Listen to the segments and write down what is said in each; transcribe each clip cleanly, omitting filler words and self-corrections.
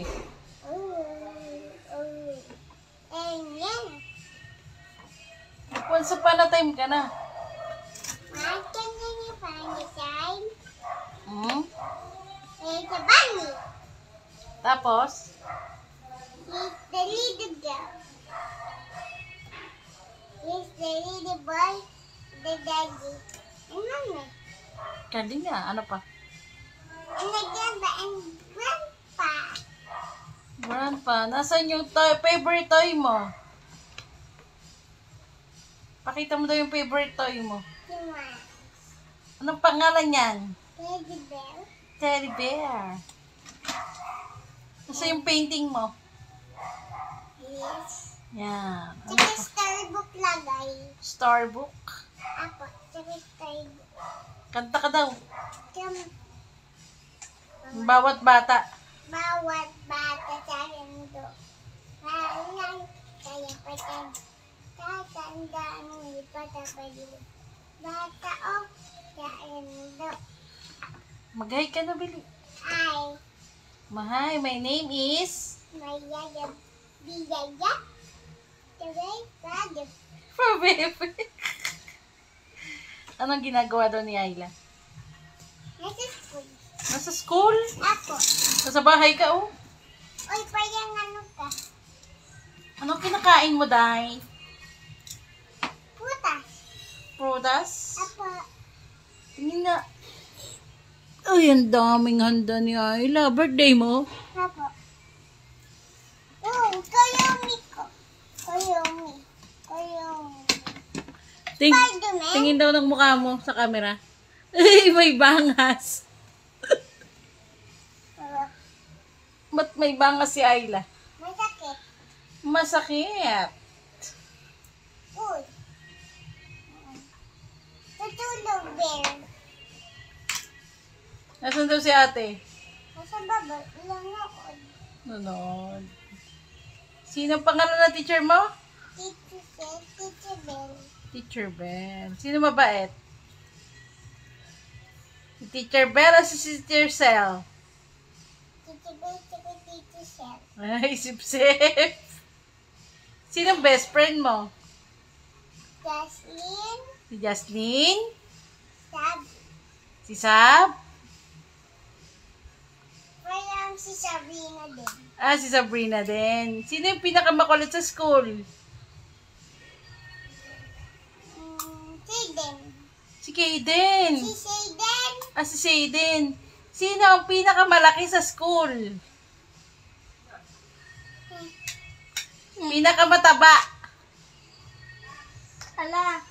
malaki. Once upon a time ka na. Hmm? Tapos? He's the little girl. He's the little boy, the daddy. And mommy. Galing nga. Ano pa? And the grandpa and grandpa. Grandpa, nasaan yung favorite toy mo? Pakita mo daw yung favorite toy mo. Simas. Anong pangalan yan? Teddy bear. Teddy bear. Nasa yung painting mo? Yes. Yan. Ano Tsaka pa? storybook lagay. Storybook. Apo, tsaka storybook. Kanta ka daw. Bawat Bawat bata. bata sa mundo. Halang kaya patay. Tatandaan mo ipatapaliw. Bata o sa mundo. Mag-hi ka na, Bili. Ay, Hi, my name is... mayaya, biyaya. Sabay, brother. Bebe. Anong ginagawa daw ni Ayla? Nasa school. Nasa school? Ako. Nasa bahay ka, oh. Oy, parang ano ka? Anong kinakain mo, Day? Putas. Prutas? Apo. Tingin nga. Ay, ang daming handa ni Ayla. Birthday mo? Apo. Oh, Koyomi ko. Koyomi. Spider-Man? Tingin daw ng mukha mo sa camera. Ay, may bangas. Ba't may bangas si Ayla? Masakit. Masakit. Uy. Tutulog, bear. Nasaan daw si ate? Nasa baba, ilang ako. Nunod. Sino pangalan na teacher mo? Teacher Bell. Teacher Bell. Sino mabait? Si Teacher Bell o si Teacher Sel? Teacher Bell, tsaka Teacher Shell. Ay, sip-sip. Sino best friend mo? Jocelyn. Si Jasmine? Sab. Si Sab? Parang si Sabrina din. Ah, si Sabrina din. Sino yung pinakamakulit sa school? Sayden. Si Kaden. Si Sayden. Ah, si Sayden. Sino ang pinakamalaki sa school? Pinakamataba. Hala.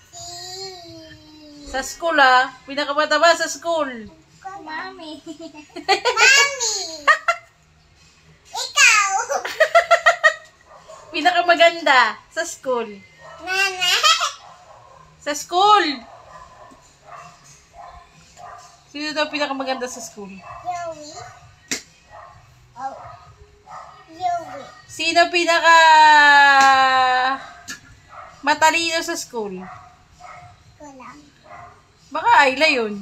Sa school, ah. Pinakamataba sa school. Mami. Mami. Ikaw. Pinakamaganda sa school. Mama. Sa school. Sino daw pinakamaganda sa school? Joey. Oh. Joey. Sino pinaka matalino sa school? Ko lang. Baka Ayla yun.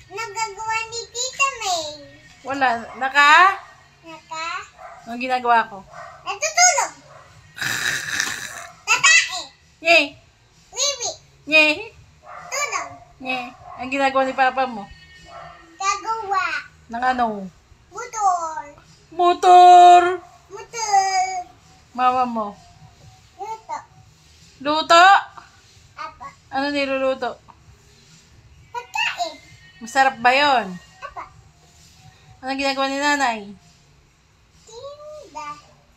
Nagagawa ni Tita May. Wala. Naka? Naka. Anong ginagawa ko? Natutulog. Tatae. Nye. Wiwi. Nye. Tulog. Nye. Ang ginagawa ni papa mo? Gagawa. Ng ano? Motor. Motor. Motor. Mama mo. Luto. Luto? Apa. Ano niluluto? Pagkain. Masarap ba yun? Apa. Anong ginagawa ni nanay? Tinda.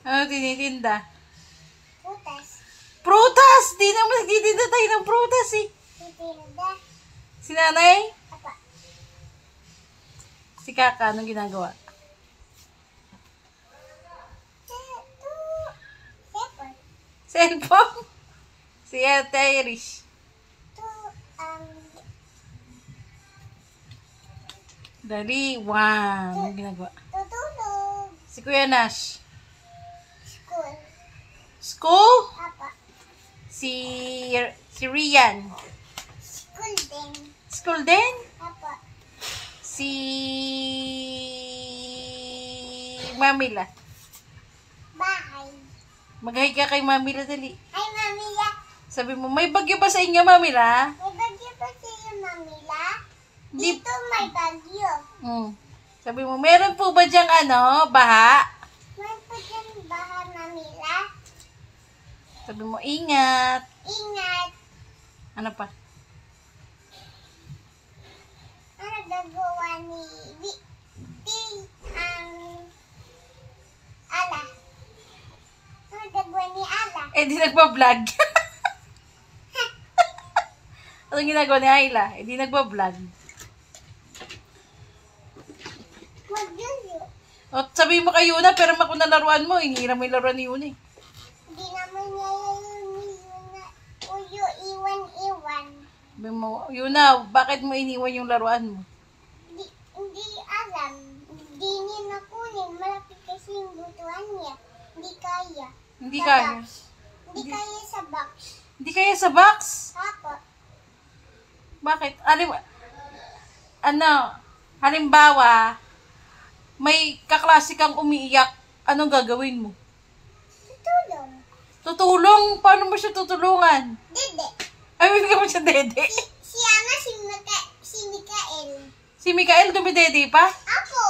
Ano tinitinda? Putas. Prutas! Di naman nagtitinda tayo ng prutas eh. Tinda. Si nanay? Apa. Si kaka, anong ginagawa? Seven. Cellphone? Si Ate Irish. Dali, one. Anong ginagawa? Tutulog. Si Kuya Nash. School. School? Apa. Si Rian. School din. School din? Apo. Si Mamila. Bahay. Mag-hi ka kay Mamila, dali. Ay, Mamila. Sabi mo, may bagyo ba sa inyo, Mamila? May bagyo pa sa'yo, Mamila? Di- Dito may bagyo. Sabi mo, meron po ba diyang baha? May pa dyan baha, Mamila? Sabi mo, ingat. Ingat. Ano pa? Ano gagawa ni Ala? Ano gagawa ni Ala? Eh, di nagpa-vlog. Anong ginagawa ni Ayla? Eh, di nagpa-vlog. Magdulo. O, sabi mo kay Yuna, pero ako na laruan mo. Hingiram mo yung laruan ni Yuna eh. Hindi naman niya yun na uyo iwan-iwan. Sabi mo, Yuna, bakit mo iniwan yung laruan mo? Hindi alam. Hindi niya nakunin. Malapit kasi yung butuan niya. Hindi kaya. Hindi Sa kaya. box. Hindi kaya sa box. Hindi kaya sa box? Apo. Bakit? Halimbawa, may kaklase kang umiiyak, anong gagawin mo? Tutulong. Tutulong? Paano mo siya tutulungan? Dede. Ay, bibigyan mo siya dede. Si Mikael. Si Mikael, dumidede pa? Apo.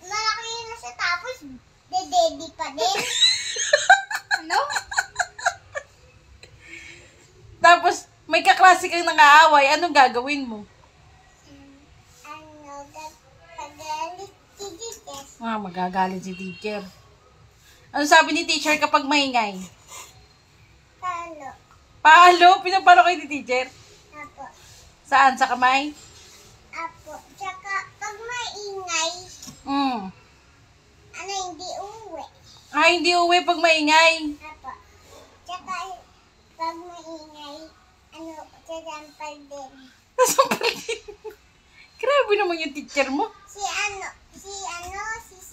Malaki na siya tapos dededi pa din. Ano? Tapos, may kaklase kang nangaaway, anong gagawin mo? Pagalit si Jites. Magagalit si teacher. Ano sabi ni teacher kapag maingay? Talo. Paalo? Pinapalo kayo ni teacher? Apo. Saan? Sa kamay? Apo. Tsaka pag maingay, hindi uwi. Hindi uwi pag maingay. Apo. Tsaka pag maingay, sasampal din. Nasampal din. Grabe naman yung teacher mo. Si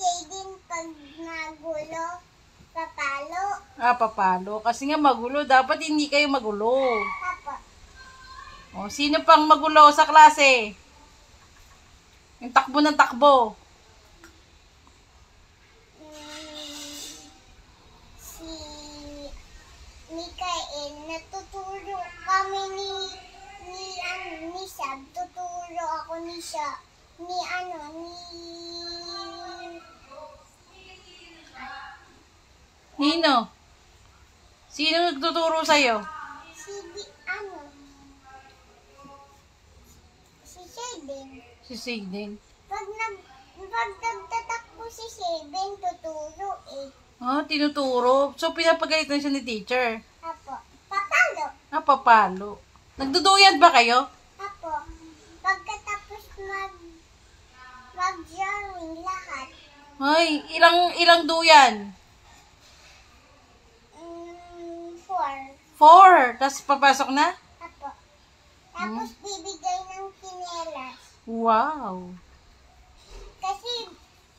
Shaden pag nagulo, papalo. Papalo. Kasi nga magulo. Dapat hindi kayo magulo. Apo. O, sino pang magulo sa klase? Yung takbo ng takbo. Si Mikael, natuturo kami ni Sab. Tuturo ako ni Nino? Sino nagtuturo sa'yo? si Shaden. Si Sigden. Pag nagtatakbo si Shaden, tuturo eh. Tinuturo. So, pinapagalit na siya ni teacher. Apo. Papalo. Papalo. Nagduduyan ba kayo? Apo. Pagkatapos mag-drawing lahat. Ay, ilang duyan? 4. 4. Tapos papasok na? Apo. Tapos bibigay ng kinelas. Wow. Kasi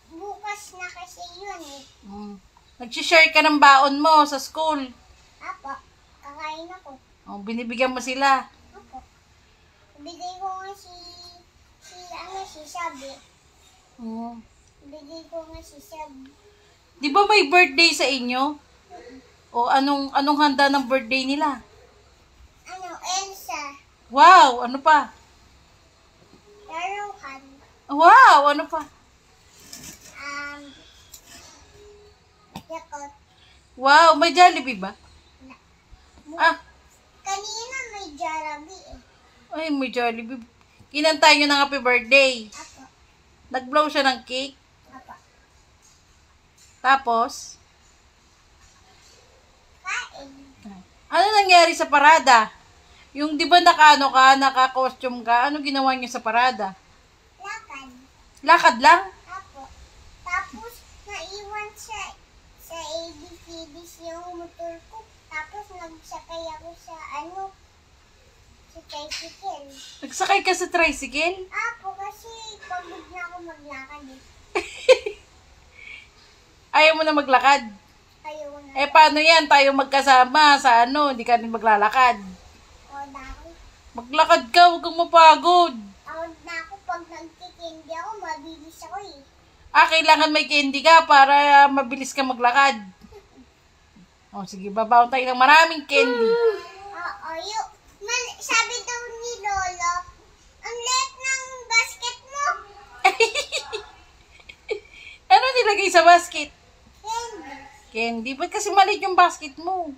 bukas na kasi yun eh. Nag-share ka ng baon mo sa school. Apo. Kakain ako. Binibigyan mo sila. Apo. Bigay ko nga si Sabi. Bigay ko nga si Sabi. Di ba may birthday sa inyo? O anong handa ng birthday nila? Elsa. Wow, ano pa? Laruhan. Wow, ano pa? Yakot. Wow, may Jollibee ba? Kanina may Jollibee eh. Ay, may Jollibee. Kinantay nyo ng happy birthday. Apo. Nag-blow siya ng cake. Apo. Tapos, Kain. ano nangyari sa parada? Yung di ba naka-costume ka, ano ginawa niyo sa parada? Lakad. Lakad lang? Apo. Tapos, naiwan sa ABCDs yung motor ko. Tapos, nagsakay ako sa sa tricycle. Nagsakay ka sa tricycle? Apo, kasi pagod na ako maglakad eh. Ayaw mo na maglakad? Ayaw na. Paano yan? Tayo magkasama sa hindi ka rin maglalakad. O, dahil. Maglakad ka, huwag kang mapagod. candy ako, mabilis ako eh. Kailangan may candy ka para mabilis ka maglakad. Sige, babaon tayo ng maraming candy. Oo, sabi daw ni Lolo, ang liit ng basket mo. Ano nilagay sa basket? Candy. Candy. Ba't kasi maliit yung basket mo?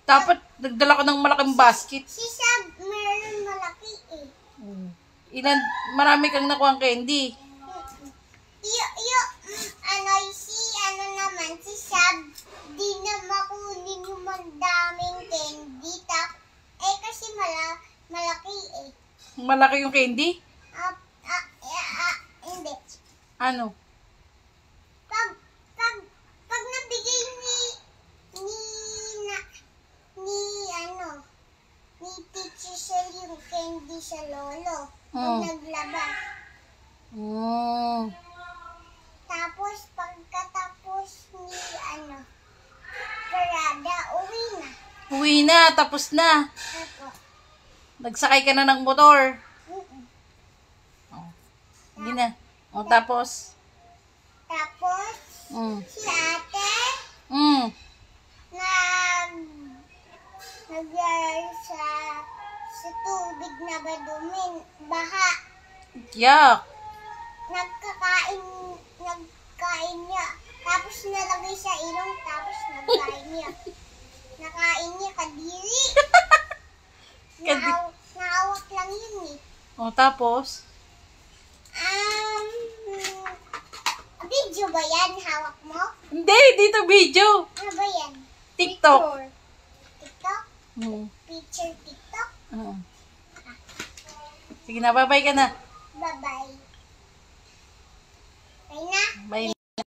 Dapat nagdala ka ng malaking basket. Si Sab, meron malaki eh. Marami kang nakuha candy. Si Sab, di na makunin yung magdaming candy. Kasi malaki eh. Malaki yung candy? Hindi. Ano? Pag nabigay ni Teacher Shell yung candy sa Lolo. Pag naglabas. Tapos, pagkatapos ni, parada, uwi na. Uwi na, tapos na. Ako. Nagsakay ka na ng motor. Hindi na. Tapos? Tapos, si ate, nagyari sa tubig na badumin, baha. Yak. Nagkain niya. Tapos nalagay sa ilong, tapos nagkain niya. Nakain niya kadiri. Naawat lang yun eh. Tapos? Video ba yan? Hawak mo? Hindi, dito video. Ano ba yan? TikTok. TikTok? Picture TikTok? Sige na, bye-bye ka na. Bye-bye. Bye na. Bye.